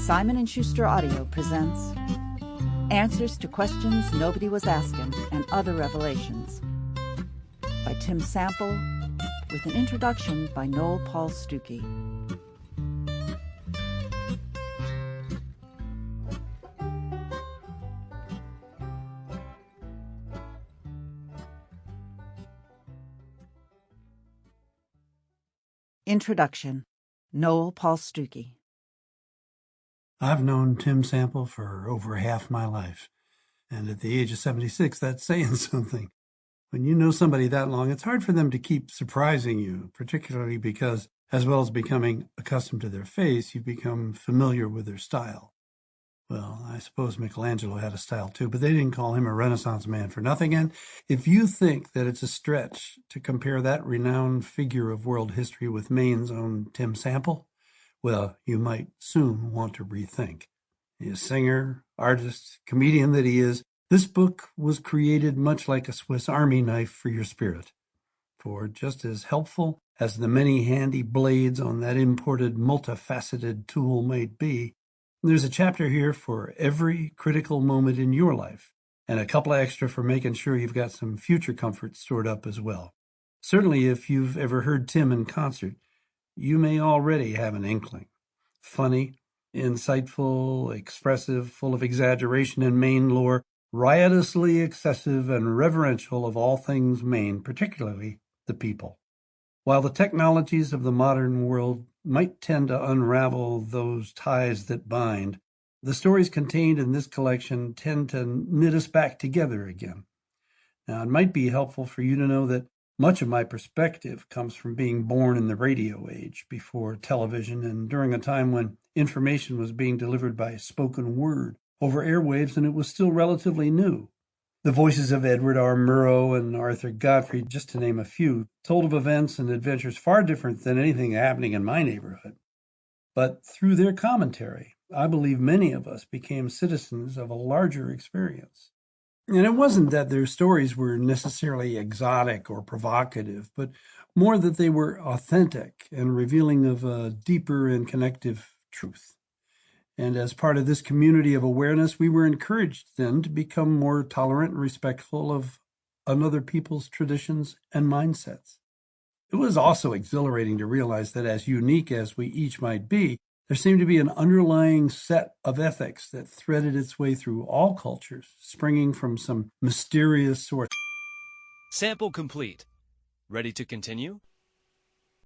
Simon & Schuster Audio presents Answers to Questions Nobody Was Asking and Other Revelations by Tim Sample, with an introduction by Noel Paul Stuckey. Introduction. Noel Paul Stuckey. I've known Tim Sample for over half my life, and at the age of 76, that's saying something. When you know somebody that long, it's hard for them to keep surprising you, particularly because, as well as becoming accustomed to their face, you become familiar with their style. Well, I suppose Michelangelo had a style too, but they didn't call him a Renaissance man for nothing. And if you think that it's a stretch to compare that renowned figure of world history with Maine's own Tim Sample, well, you might soon want to rethink. He is singer, artist, comedian that he is. This book was created much like a Swiss Army knife for your spirit. For just as helpful as the many handy blades on that imported multifaceted tool might be, there's a chapter here for every critical moment in your life, and a couple of extra for making sure you've got some future comforts stored up as well. Certainly, if you've ever heard Tim in concert, you may already have an inkling. Funny, insightful, expressive, full of exaggeration and Maine lore, riotously excessive and reverential of all things Maine, particularly the people. While the technologies of the modern world might tend to unravel those ties that bind, the stories contained in this collection tend to knit us back together again. Now, it might be helpful for you to know that much of my perspective comes from being born in the radio age, before television, and during a time when information was being delivered by spoken word over airwaves and it was still relatively new. The voices of Edward R. Murrow and Arthur Godfrey, just to name a few, told of events and adventures far different than anything happening in my neighborhood. But through their commentary, I believe many of us became citizens of a larger experience. And it wasn't that their stories were necessarily exotic or provocative, but more that they were authentic and revealing of a deeper and connective truth. And as part of this community of awareness, we were encouraged then to become more tolerant and respectful of another people's traditions and mindsets. It was also exhilarating to realize that as unique as we each might be, there seemed to be an underlying set of ethics that threaded its way through all cultures, springing from some mysterious source. Sample complete. Ready to continue?